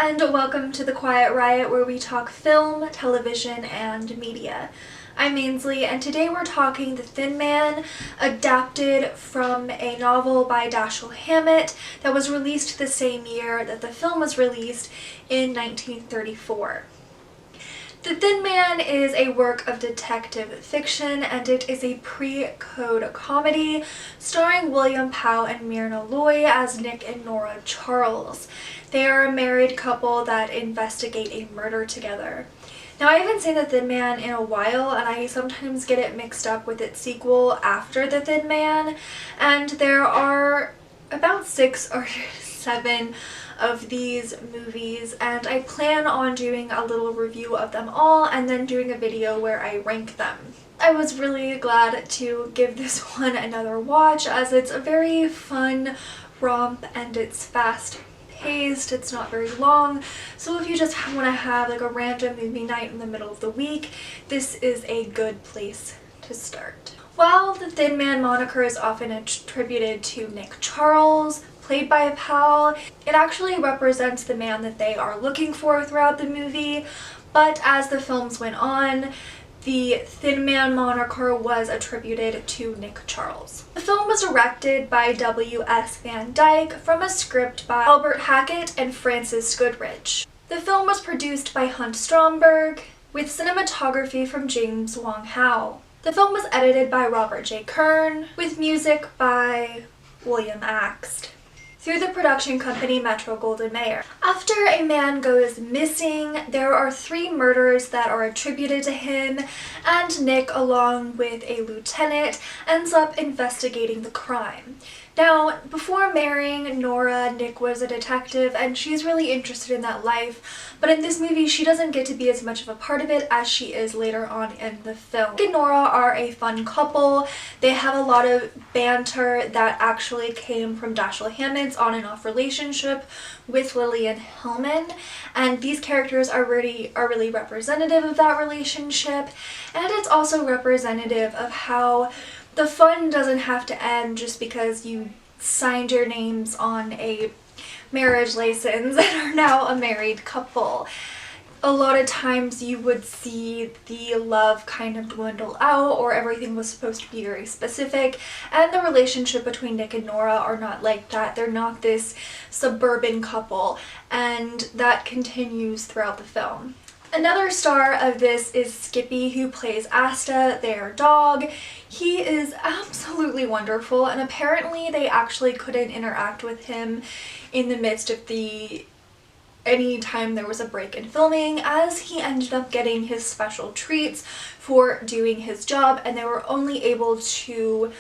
and welcome to the Quiet Riot, where we talk film, television, and media. I'm Ainsley, and today we're talking The Thin Man, adapted from a novel by Dashiell Hammett that was released the same year that the film was released in 1934. The Thin Man is a work of detective fiction, and it is a pre-code comedy starring William Powell and Myrna Loy as Nick and Nora Charles. They are a married couple that investigate a murder together. Now, I haven't seen The Thin Man in a while, and I sometimes get it mixed up with its sequel After the Thin Man, and there are about 6 or 7 of these movies, and I plan on doing a little review of them all and then doing a video where I rank them. I was really glad to give this one another watch, as it's a very fun romp and it's fast paced, it's not very long, so if you just want to have like a random movie night in the middle of the week, this is a good place to start. While the Thin Man moniker is often attributed to Nick Charles, played by Powell, it actually represents the man that they are looking for throughout the movie, but as the films went on, the Thin Man moniker was attributed to Nick Charles. The film was directed by W.S. Van Dyke from a script by Albert Hackett and Francis Goodrich. The film was produced by Hunt Stromberg, with cinematography from James Wong Howe. The film was edited by Robert J. Kern, with music by William Axt, through the production company Metro-Goldwyn-Mayer. After a man goes missing, there are 3 murders that are attributed to him, and Nick, along with a lieutenant, ends up investigating the crime. Now, before marrying Nora, Nick was a detective, and she's really interested in that life, but in this movie she doesn't get to be as much of a part of it as she is later on in the film. Nick and Nora are a fun couple. They have a lot of banter that actually came from Dashiell Hammett's on and off relationship with Lillian Hillman, and these characters are really representative of that relationship, and it's also representative of how the fun doesn't have to end just because you signed your names on a marriage license and are now a married couple. A lot of times you would see the love kind of dwindle out, or everything was supposed to be very specific, and the relationship between Nick and Nora are not like that. They're not this suburban couple, and that continues throughout the film. Another star of this is Skippy, who plays Asta, their dog. He is absolutely wonderful, and apparently they actually couldn't interact with him in the midst of any time there was a break in filming, as he ended up getting his special treats for doing his job, and they were only able to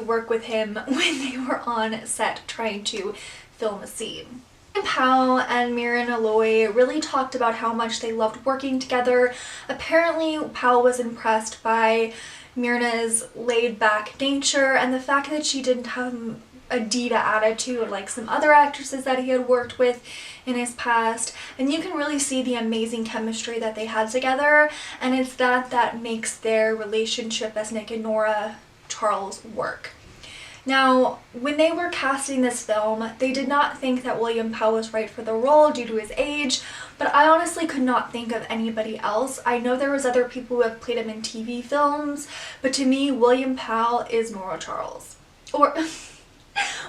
work with him when they were on set trying to film a scene. Powell and Myrna Loy really talked about how much they loved working together. Apparently, Powell was impressed by Myrna's laid-back nature and the fact that she didn't have a diva attitude like some other actresses that he had worked with in his past, and you can really see the amazing chemistry that they had together, and it's that makes their relationship as Nick and Nora Charles work. Now, when they were casting this film, they did not think that William Powell was right for the role due to his age, but I honestly could not think of anybody else. I know there was other people who have played him in TV films, but to me, William Powell is Nora Charles. Or,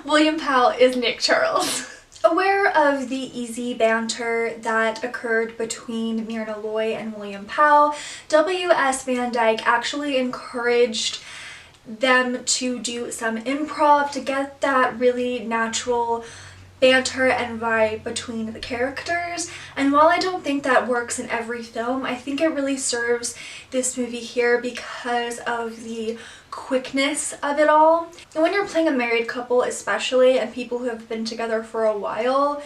William Powell is Nick Charles. Aware of the easy banter that occurred between Myrna Loy and William Powell, W.S. Van Dyke actually encouraged them to do some improv to get that really natural banter and vibe between the characters. And while I don't think that works in every film, I think it really serves this movie here because of the quickness of it all. And when you're playing a married couple especially, and people who have been together for a while,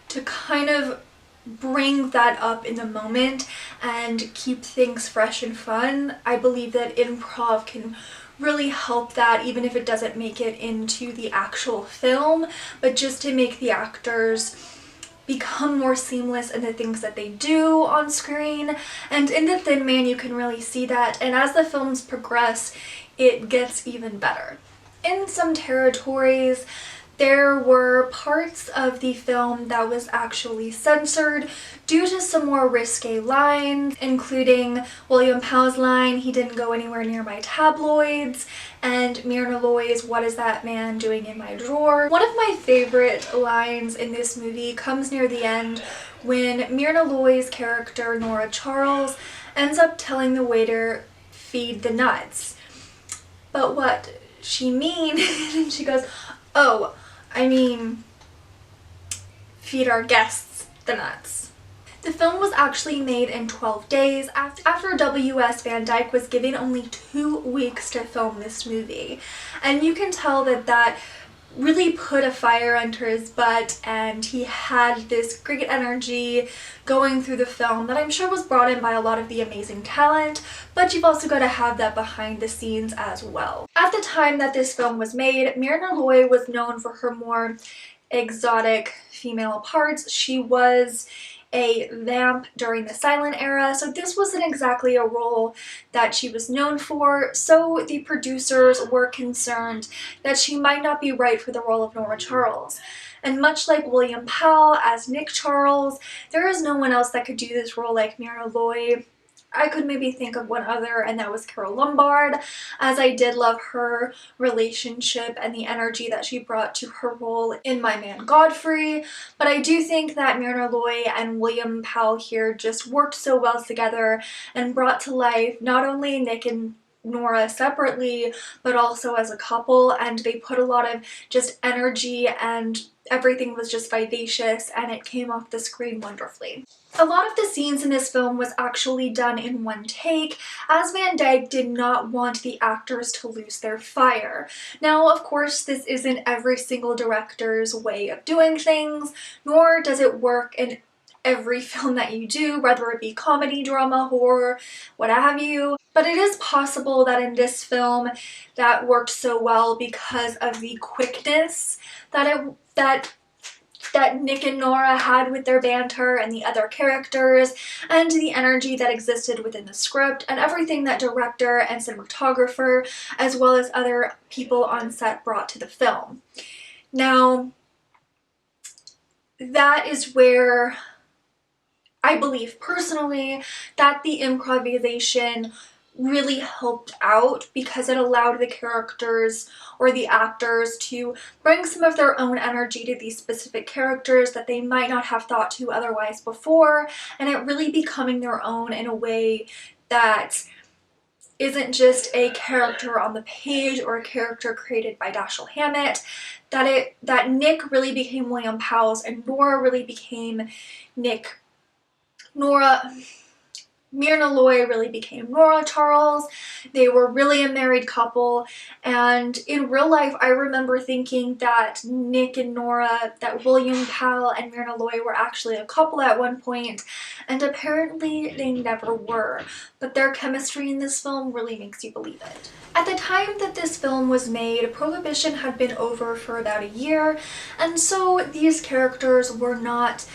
to kind of bring that up in the moment and keep things fresh and fun, I believe that improv can really help that, even if it doesn't make it into the actual film, but just to make the actors become more seamless in the things that they do on screen. And in The Thin Man you can really see that, and as the films progress it gets even better. In some territories there were parts of the film that was actually censored due to some more risque lines, including William Powell's line, "He didn't go anywhere near my tabloids," and Myrna Loy's, "What is that man doing in my drawer?" One of my favorite lines in this movie comes near the end when Myrna Loy's character, Nora Charles, ends up telling the waiter, "Feed the nuts." But what she means, and she goes, "Oh, I mean, feed our guests the nuts." The film was actually made in 12 days after W.S. Van Dyke was given only 2 weeks to film this movie. And you can tell that that really put a fire under his butt, and he had this great energy going through the film that I'm sure was brought in by a lot of the amazing talent, but you've also got to have that behind the scenes as well. At the time that this film was made, Myrna Loy was known for her more exotic female parts. She was a vamp during the silent era, so this wasn't exactly a role that she was known for, so the producers were concerned that she might not be right for the role of Nora Charles. And much like William Powell as Nick Charles, there is no one else that could do this role like Myrna Loy. I could maybe think of one other, and that was Carole Lombard, as I did love her relationship and the energy that she brought to her role in My Man Godfrey. But I do think that Myrna Loy and William Powell here just worked so well together and brought to life not only Nick and Nora separately, but also as a couple, and they put a lot of just energy, and everything was just vivacious, and it came off the screen wonderfully. A lot of the scenes in this film was actually done in one take, as Van Dyke did not want the actors to lose their fire. Now, of course, this isn't every single director's way of doing things, nor does it work in every film that you do, whether it be comedy, drama, horror, what have you. But it is possible that in this film that worked so well because of the quickness that Nick and Nora had with their banter and the other characters, and the energy that existed within the script, and everything that director and cinematographer, as well as other people on set, brought to the film. Now, that is where I believe personally that the improvisation really helped out, because it allowed the characters or the actors to bring some of their own energy to these specific characters that they might not have thought to otherwise before, and it really becoming their own in a way that isn't just a character on the page or a character created by Dashiell Hammett, that Nick really became William Powell's and Nora really became Myrna Loy really became Nora Charles. They were really a married couple, and in real life I remember thinking that Nick and Nora, that William Powell and Myrna Loy were actually a couple at one point, and apparently they never were, but their chemistry in this film really makes you believe it. At the time that this film was made, Prohibition had been over for about a year, and so these characters were not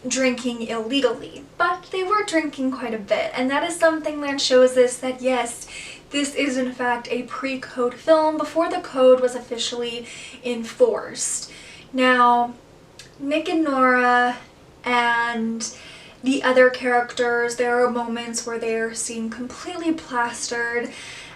drinking illegally, but they were drinking quite a bit, and that is something that shows us that yes, this is in fact a pre-code film before the code was officially enforced. Now, Nick and Nora and the other characters, there are moments where they're seen completely plastered,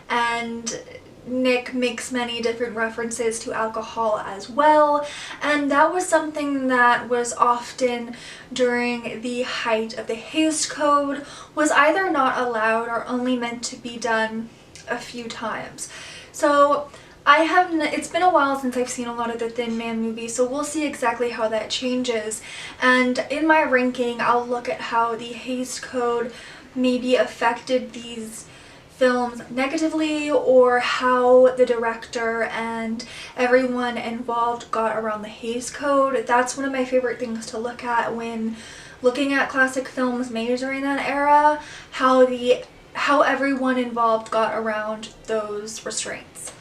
and Nick makes many different references to alcohol as well, and that was something that was often during the height of the Hays Code was either not allowed or only meant to be done a few times. So it's been a while since I've seen a lot of the Thin Man movies, so we'll see exactly how that changes, and in my ranking I'll look at how the Hays Code maybe affected these films negatively, or how the director and everyone involved got around the Hays Code. That's one of my favorite things to look at when looking at classic films made during that era, how everyone involved got around those restraints.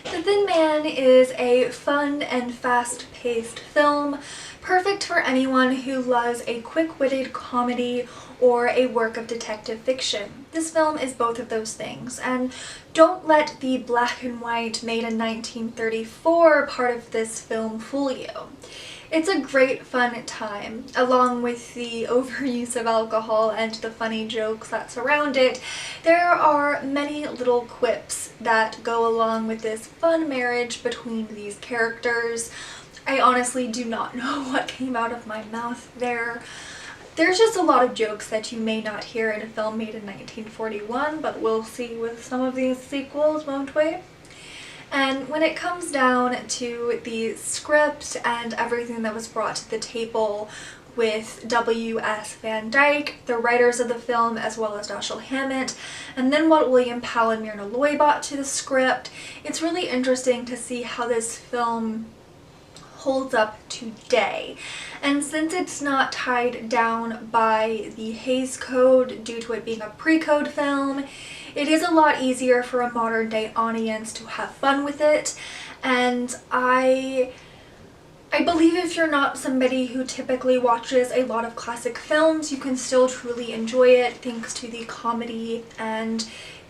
The Thin Man is a fun and fast-paced film, perfect for anyone who loves a quick-witted comedy or a work of detective fiction. This film is both of those things, and don't let the black and white made in 1934 part of this film fool you. It's a great fun time, along with the overuse of alcohol and the funny jokes that surround it. There are many little quips that go along with this fun marriage between these characters. I honestly do not know what came out of my mouth there. There's just a lot of jokes that you may not hear in a film made in 1941, but we'll see with some of these sequels, won't we? And when it comes down to the script and everything that was brought to the table with W.S. Van Dyke, the writers of the film, as well as Dashiell Hammett, and then what William Powell and Myrna Loy brought to the script, it's really interesting to see how this film holds up today. And since it's not tied down by the Hays Code due to it being a precode film, it is a lot easier for a modern day audience to have fun with it. And I believe if you're not somebody who typically watches a lot of classic films, you can still truly enjoy it thanks to the comedy and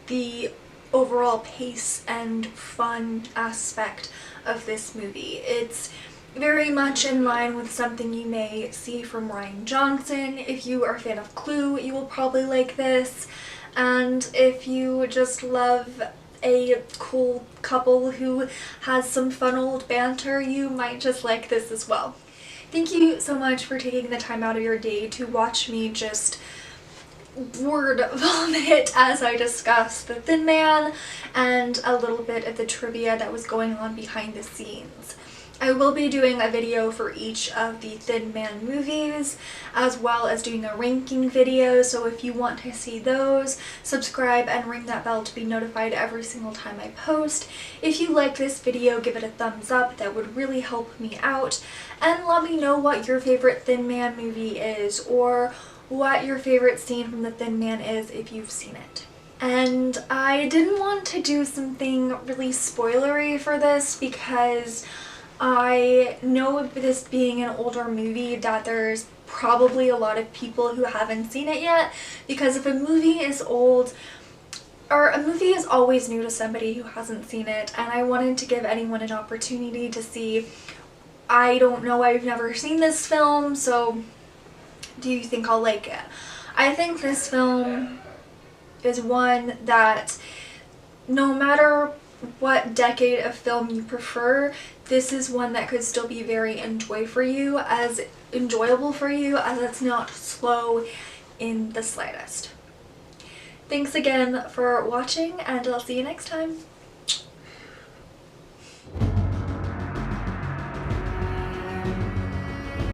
the overall pace and fun aspect of this movie. It's very much in line with something you may see from Rian Johnson. If you are a fan of Clue, you will probably like this. And if you just love a cool couple who has some fun old banter, you might just like this as well. Thank you so much for taking the time out of your day to watch me just word vomit as I discuss The Thin Man and a little bit of the trivia that was going on behind the scenes. I will be doing a video for each of the Thin Man movies, as well as doing a ranking video, so if you want to see those, subscribe and ring that bell to be notified every single time I post. If you like this video, give it a thumbs up, that would really help me out, and let me know what your favorite Thin Man movie is, or what your favorite scene from The Thin Man is if you've seen it. And I didn't want to do something really spoilery for this because I know of this being an older movie that there's probably a lot of people who haven't seen it yet, because if a movie is old, or a movie is always new to somebody who hasn't seen it, and I wanted to give anyone an opportunity to see. I don't know, I've never seen this film, so do you think I'll like it? I think this film is one that no matter what decade of film you prefer, this is one that could still be very enjoyable for you, as it's not slow in the slightest. Thanks again for watching, and I'll see you next time.